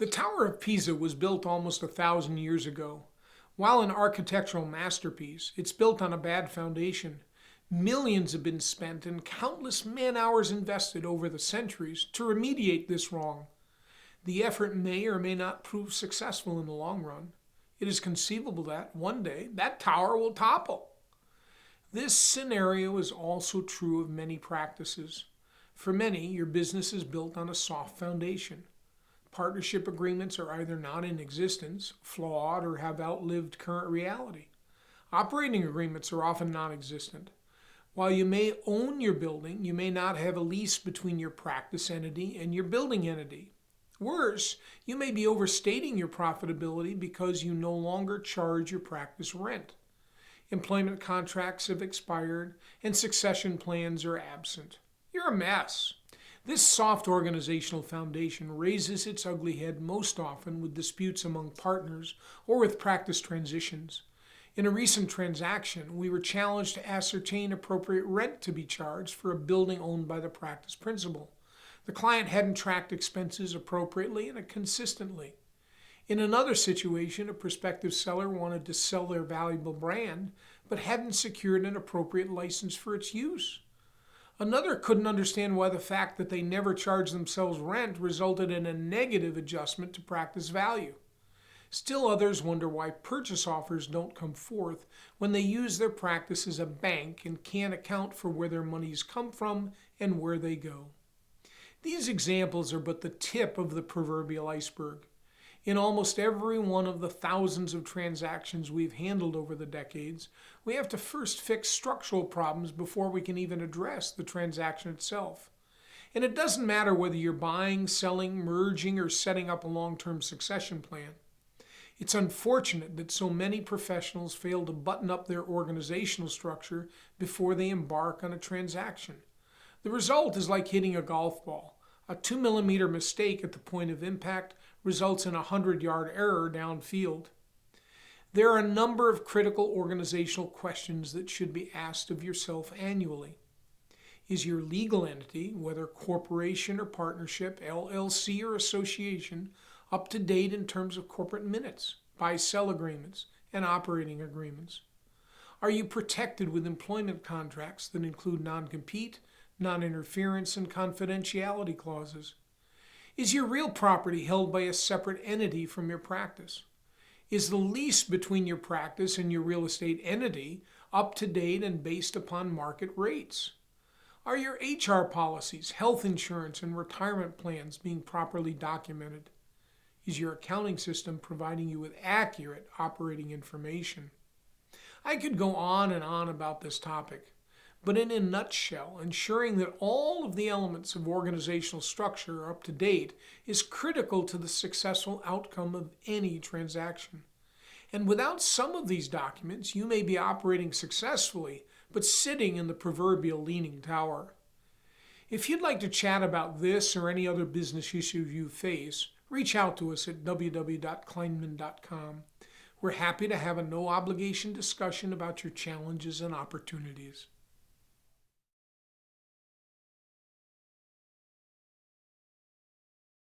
The Tower of Pisa was built almost 1,000 years ago. While an architectural masterpiece, it's built on a bad foundation. Millions have been spent and countless man hours invested over the centuries to remediate this wrong. The effort may or may not prove successful in the long run. It is conceivable that one day that tower will topple. This scenario is also true of many practices. For many, your business is built on a soft foundation. Partnership agreements are either not in existence, flawed, or have outlived current reality. Operating agreements are often non existent. While you may own your building, you may not have a lease between your practice entity and your building entity. Worse, you may be overstating your profitability because you no longer charge your practice rent. Employment contracts have expired and succession plans are absent. You're a mess. This soft organizational foundation raises its ugly head most often with disputes among partners or with practice transitions. In a recent transaction, we were challenged to ascertain appropriate rent to be charged for a building owned by the practice principal. The client hadn't tracked expenses appropriately and consistently. In another situation, a prospective seller wanted to sell their valuable brand, but hadn't secured an appropriate license for its use. Another couldn't understand why the fact that they never charged themselves rent resulted in a negative adjustment to practice value. Still others wonder why purchase offers don't come forth when they use their practice as a bank and can't account for where their monies come from and where they go. These examples are but the tip of the proverbial iceberg. In almost every one of the thousands of transactions we've handled over the decades, we have to first fix structural problems before we can even address the transaction itself. And it doesn't matter whether you're buying, selling, merging, or setting up a long-term succession plan. It's unfortunate that so many professionals fail to button up their organizational structure before they embark on a transaction. The result is like hitting a golf ball. A 2 millimeter mistake at the point of impact results in a 100-yard error downfield. There are a number of critical organizational questions that should be asked of yourself annually. Is your legal entity, whether corporation or partnership, LLC or association, up to date in terms of corporate minutes, buy-sell agreements, and operating agreements? Are you protected with employment contracts that include non-compete, non-interference, and confidentiality clauses? Is your real property held by a separate entity from your practice? Is the lease between your practice and your real estate entity up to date and based upon market rates? Are your HR policies, health insurance, and retirement plans being properly documented? Is your accounting system providing you with accurate operating information? I could go on and on about this topic, but in a nutshell, ensuring that all of the elements of organizational structure are up to date is critical to the successful outcome of any transaction. And without some of these documents, you may be operating successfully, but sitting in the proverbial leaning tower. If you'd like to chat about this or any other business issue you face, reach out to us at www.cleinman.com. We're happy to have a no-obligation discussion about your challenges and opportunities.